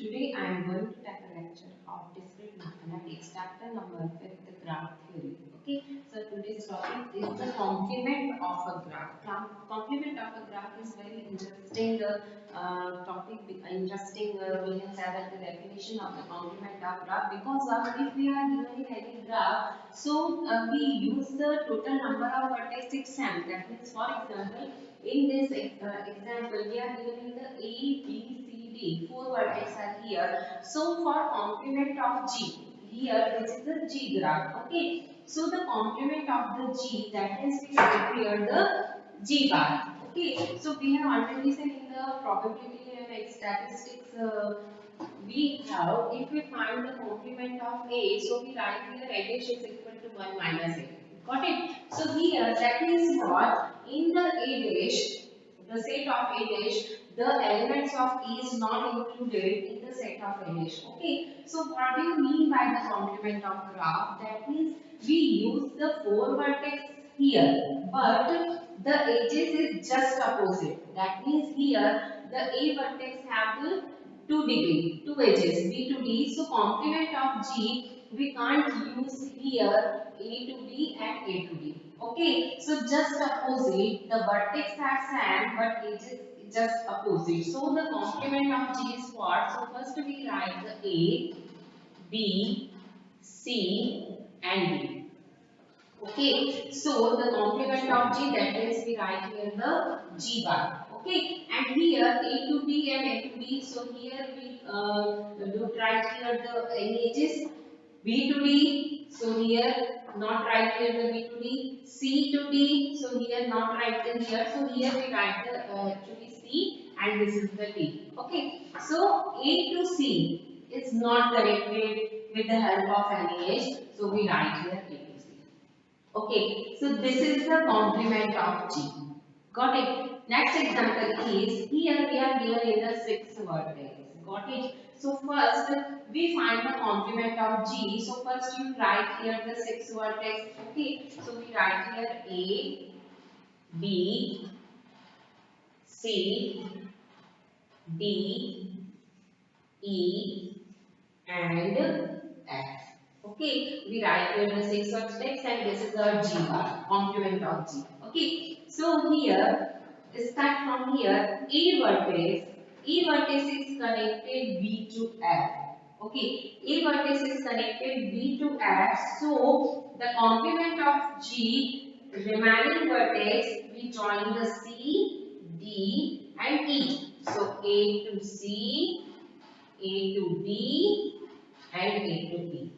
Today I am going to take a lecture of discrete mathematics, chapter number 5, the graph theory. Okay, so today's topic is the complement of a graph. Complement of a graph is very interesting topic. Interesting, we can say that the definition of the complement of graph, because if we are given in any graph, so we use the total number of vertex exams. That means, for example, in this example, we are given in the A, B, C, D. Four vertices are here. So for complement of G, here this is the G graph. Okay. So the complement of the G, that is we write here the G bar. Okay. So we have already seen in the probability and statistics. We have, if we find the complement of A, so we write here A dash is equal to 1 minus A. Got it? So here that means what? In the A dash, the set of A dash, the elements of E is not included in the set of A dash. Okay. So what do you mean by the complement of graph? That means we use the four vertex here, but the edges is just opposite. That means here the A vertex have the 2 edges, B to D. So complement of G, we can't use here A to B and A to D. Okay, so just opposite, the vertex are same but edges just opposite. So the complement of G is what? So first we write the A, B, C and D. Okay, so the complement of G, that means we write here the G bar. Okay, and here A to B and A to D. So here we do write here the any edges. B to D. So here not write here the B to D. C to D. So here not write in here. So here we write the actually C and this is the D. Okay, so A to C is not connected with the help of any edge. So we write here A to C. Okay, so this is the complement of G. Got it? Next example is, here we are given in the 6 vertex. Got it? So first we find the complement of G. So first you write here the 6 vertex. Okay, so we write here A, B, C, D, E and F. Okay, we write here the 6 vertex and this is our G bar, complement of G. Okay, so here, start from here, A vertex is connected B to F. Okay, A vertex is connected B to F, so the complement of G, remaining vertex, we join the C, D and E. So A to C, A to D and A to E.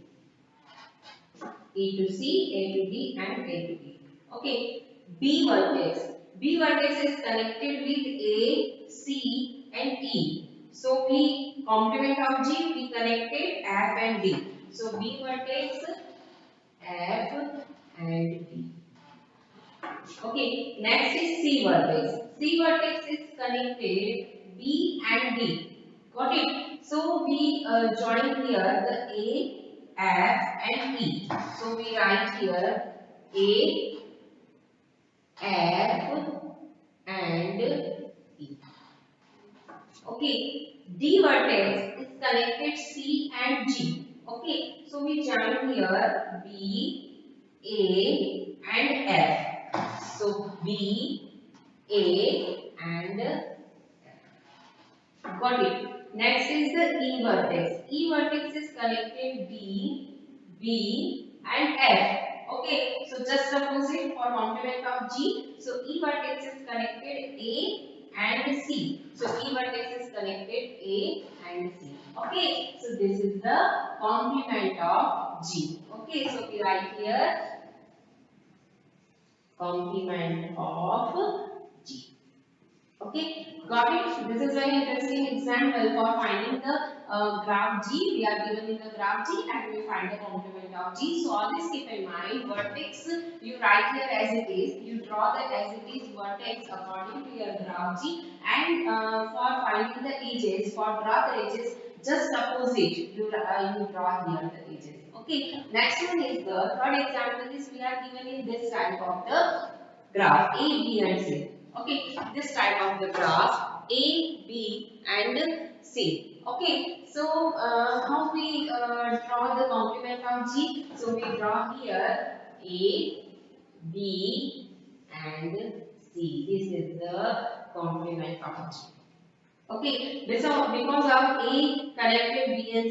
A to C, A to D and A to E. Okay. B vertex. B vertex is connected with A, C and E. So we complement of G, we connected F and D. So B vertex, F and D. Okay. Next is C vertex. C vertex is connected B and D. Got it? So we join here the A, F and E. So we write here A, F and E. Okay. D vertex is connected C and G. Okay. So we join here B, A and F. So B, A and F. Got it. Next is the E vertex. E vertex is connected D, B and F. Okay, so just opposite for complement of G. So E vertex is connected A and C. So E vertex is connected A and C. Okay, so this is the complement of G. Okay, so we write here complement of G. Okay, got it? This is very interesting example for finding the graph G. We are given in the graph G and we find the complement of G. So always keep in mind, vertex you write here as it is. You draw the as it is vertex according to your graph G, and for finding the edges, for draw the edges just opposite. You draw here the edges. Okay. Next one is the third example is we are given in this type of the graph A, B and C. Okay, this type of the graph A, B and C. Okay, so how we draw the complement of G? So we draw here A, B, and C. This is the complement of G. Okay, because of A connected B and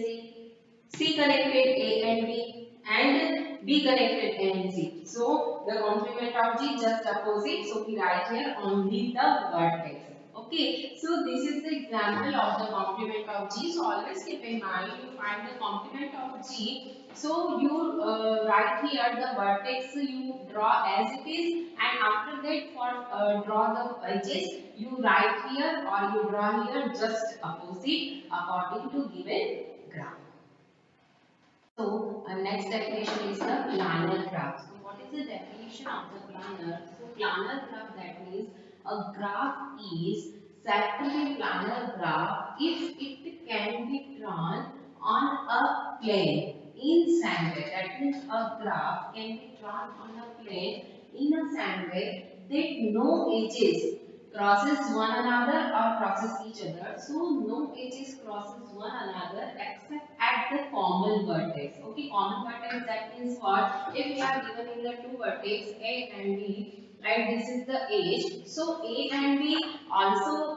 C connected A and B, and B connected A and C. So the complement of G just opposite. So we write here only the vertex. Okay, so this is the example of the complement of G. So always keep in mind you find the complement of G. So you write here the vertex you draw as it is, and after that for draw the edges you write here or you draw here just opposite according to given graph. So, next definition is the planar graph. So, what is the definition of the planar? So, planar graph, that means a graph is said to be planar graph if it can be drawn on a plane in sandwich. That means a graph can be drawn on a plane in a sandwich that no edges crosses one another or crosses each other. So no edges crosses one another except at the common vertex. Okay, common vertex, that means what? If we are given in the two vertex A and B, and this is the edge. So A and B also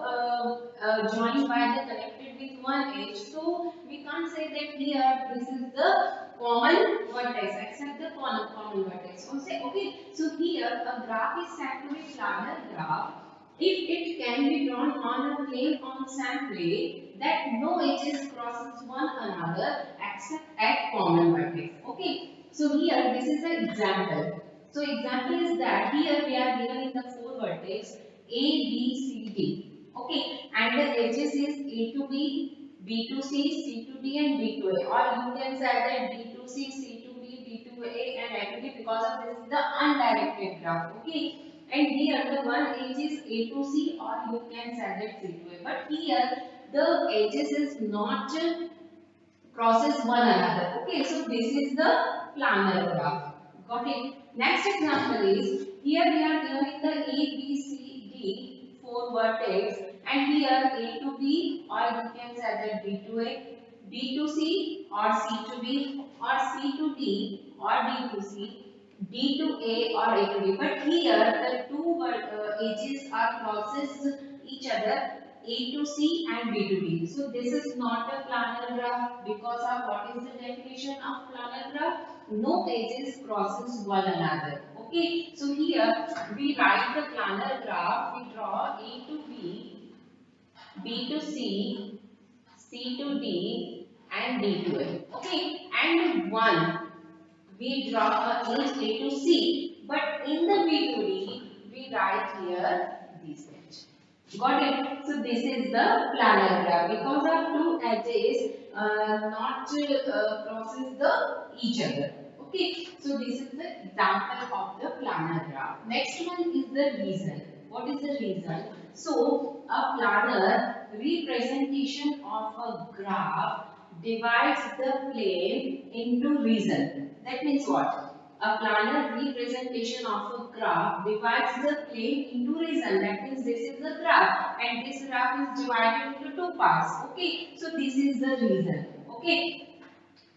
joined by the connected with one edge. So we can't say that here this is the common vertex except the common vertex. Okay, so here a graph is said to be planar graph if it can be drawn on a plane on some plane that no edges crosses one another except at common vertex. Okay, so here this is the example. So example is that here we are given in the four vertex A, B, C, D. Okay, and the edges is A to B, B to C, C to D, and D to A. Or you can say that D to C, C to B, D to A, and A to D, because of this is the undirected graph. Okay, and here the one edge is A to C, or you can say that C to A. But here the edges is not crosses one another. Okay, so this is the planar graph. Got it? Next example is here we are given in the A, B, C, D four vertex, and here A to B, or you can say that B to A, B to C, or C to B, or C to D, or D to C, D to A, or A to D. But here the two edges are crosses each other, A to C and B to D. So this is not a planar graph because of what is the definition of planar graph? No edges crosses one another. Okay, so here we write the planar graph. We draw A to B, B to C, C to D, and D to A. Okay, and one we draw a edge A to C, but in the B to D we write here this edge. Got it? So this is the planar graph because of two edges not crosses the each other. Okay. So this is the example of the planar graph. Next one is the reason. What is the reason? So a planar representation of a graph divides the plane into region. That means what? A planar representation of a graph divides the plane into region. That means this is the graph and this graph is divided into two parts. Okay, so this is the region. Okay,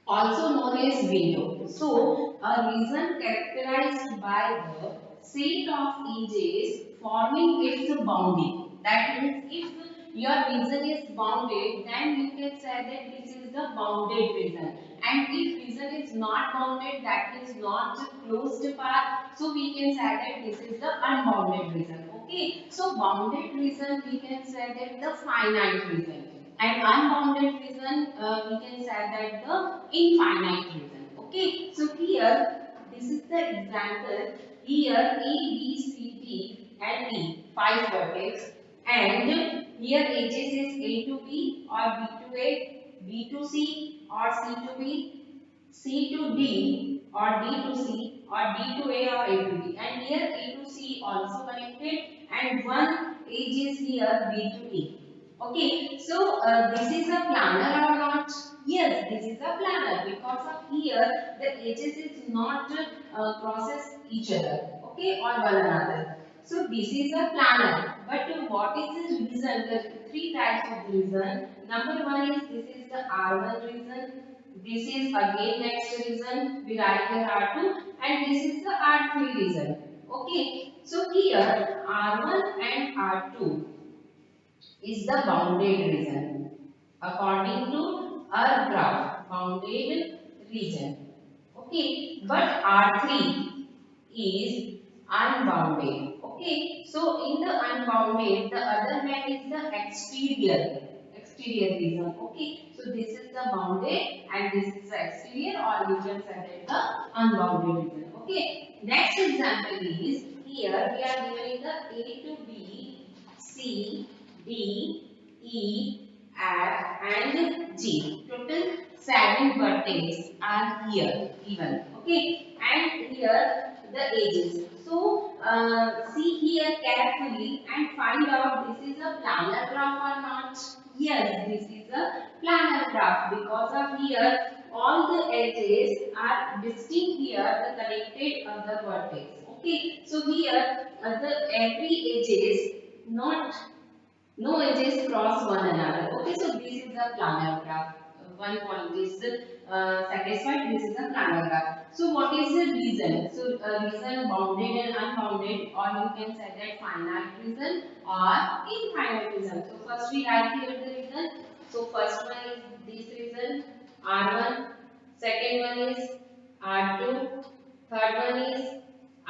also known as window. So a region characterized by the set of edges forming its boundary. That means if your region is bounded, then you can say that this is the bounded region. And if region is not bounded, that is not closed path, so we can say that this is the unbounded region. Okay, so bounded region we can say that the finite region, and unbounded region we can say that the infinite region. Okay, so here this is the example. Here A, B, C, D and E, five vertex, and here edges is A to B or B to A, B to C or C to B, C to D or D to C or D to A or A to D, and here A to C also connected, and one edge is here B to E. Okay, so this is a planar or not? Yes, this is a planar because of here the edges is not crosses each other, okay, or one another. So this is a planar. But what is the reason? The three types of reason. Number 1 is this is the R1 region. This is again next region. We write here R2 and this is the R3 region. Okay. So here R1 and R2 is the bounded region according to our graph, bounded region. Okay, but R3 is unbounded. Okay, so in the unbounded, the other hand is the exterior region. Okay, so this is the bounded and this is the exterior, or you can say that the unbounded region. Okay, next example is here we are given the A to B, C, D, E, F and G. Total 7 vertices are here given. Okay, and here the edges. So see here carefully and find out this is a planar graph or not. Yes, this is a planar graph because of here all the edges are distinct here, the connected other vertex. Okay, so here the every edges not no edges cross one another. Okay, so this is the planar graph. One point is satisfied. This is the planar graph. So what is the reason? So reason bounded and unbounded, or you can say that finite reason or infinite reason. So first we write here the reason. So first one is this reason R1. Second one is R2. Third one is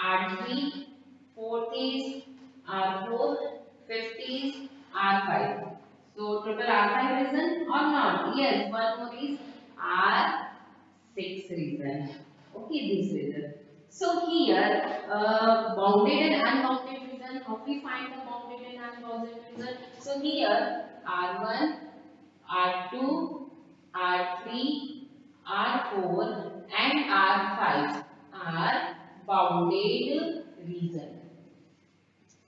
R3. Fourth is R4. Fifth is R5. So total R5 reason or not? Yes, one more is R6 reason. Okay, this reason. So here, bounded and unbounded reason. How we find the bounded and unbounded reason? So here, R1, R2, R3, R4 and R5 are bounded reason.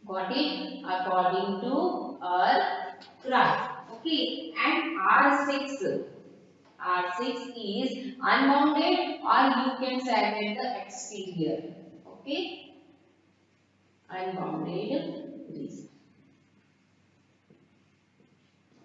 Got it? According to our graph. Okay. And R6 is unbounded, or you can say that the exterior. Okay. Unbounded reason.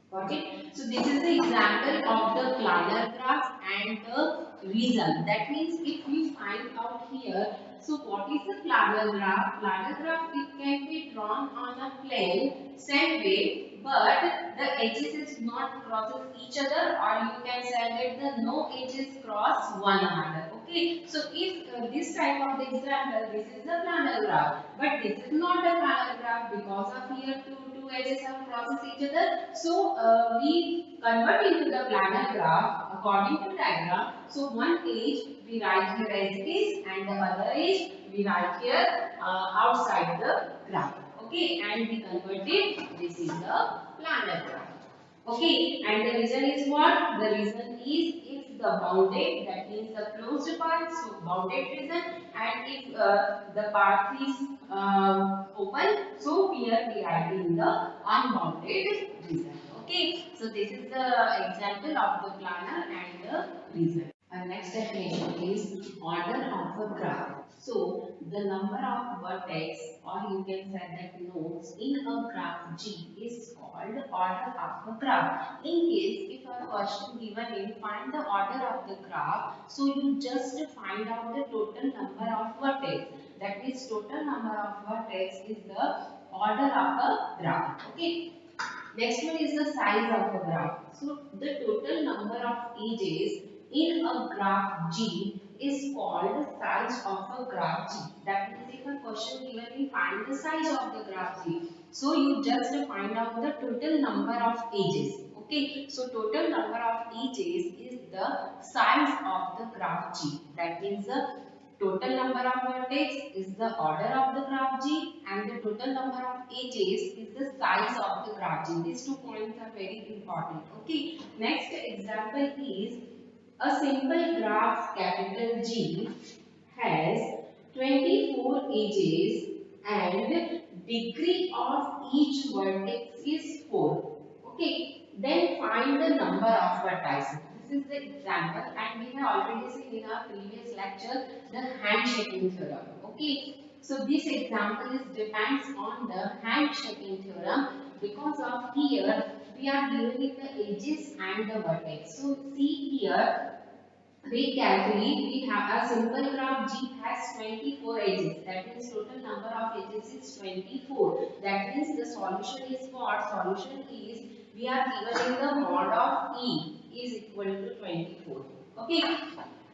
Got it? So this is the example of the planar graph and the reason. That means if we find out here, so what is the planar graph? Planar graph, it can be drawn on a plane same way, but the edges is not crosses each other, or you can say that the no edges cross one another. Okay. So if this type of the example, this is the planar graph, but this is not a planar graph because of here two edges have crosses each other. So we convert into the planar graph according to diagram. So one edge we write here as it is, and the other edge we write here outside the graph. Okay, and we convert it. This is the planar graph. Okay, and the reason is what? The reason is if the bounded, that means the closed part, so bounded reason, and if the path is open, so here we are in the unbounded reason. Okay, so this is the example of the planar and the reason. Our next definition is order of a graph. So the number of vertex, or you can say that nodes in a graph G is called order of a graph. In case if a question given in find the order of the graph, so you just find out the total number of vertex. That means total number of vertex is the order of a graph. Okay. Next one is the size of the graph. So the total number of edges in a graph G is called size of a graph G. That means if a question given me find the size of the graph G. So you just find out the total number of edges. Okay. So total number of edges is the size of the graph G. That means the total number of vertex is the order of the graph G, and the total number of edges is the size of the graph G. These 2 points are very important. Okay. Next example is a simple graph capital G has 24 edges and degree of each vertex is 4. Okay. Then find the number of vertices. This is the example, and we have already seen in our previous lecture the handshaking theorem. Okay. So this example is depends on the handshaking theorem because of here we are given it the edges and the vertex. So see here, read carefully. We have a simple graph G has 24 edges. That means total number of edges is 24. That means the solution is what? Solution is, we are given in the mod of E is equal to 24. Okay.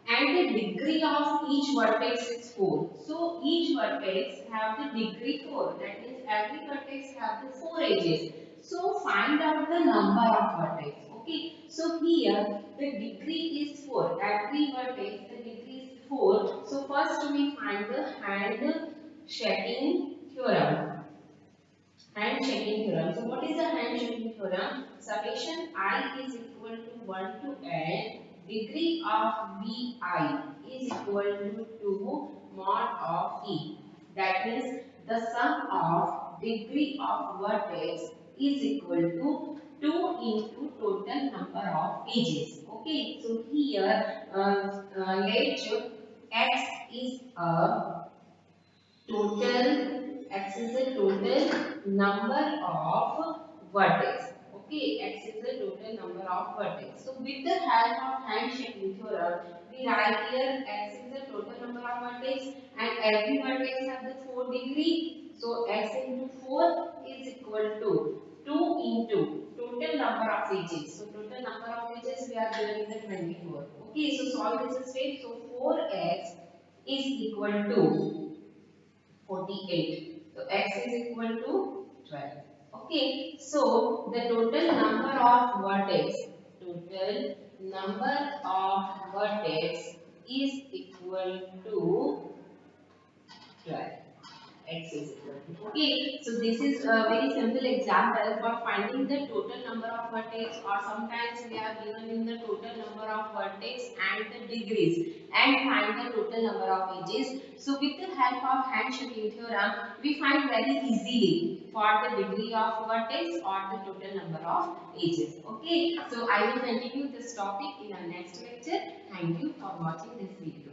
And the degree of each vertex is 4. So each vertex have the degree 4. That means every vertex have the 4 edges. So find out the number of vertex. Okay. So here the degree is 4. Every vertex the degree is 4. So first we find the hand shaking theorem. Hand shaking theorem. So what is the hand shaking theorem? Summation I is equal to 1 to n. Degree of Vi is equal to 2 mod of E. That means the sum of degree of vertex is equal to 2 into total number of edges. Okay, so here let x is a total, x is the total number of vertex. Okay, x is the total number of vertex. So with the help of hand-shaking theorem, we write here x is the total number of vertex and every vertex have the 4 degree. So x into 4 is equal to 2 into total number of edges. So total number of edges we are given in the 24. Okay, so solve this step. So 4x is equal to 48. So x is equal to 12. Okay. So the total number of vertex is equal to 12. X is equal to. Okay, so this is a very simple example for finding the total number of vertex, or sometimes we are given in the total number of vertex and the degrees and find the total number of edges. So with the help of hand-shaking theorem, we find very easily for the degree of vertex or the total number of edges. Okay, so I will continue this topic in our next lecture. Thank you for watching this video.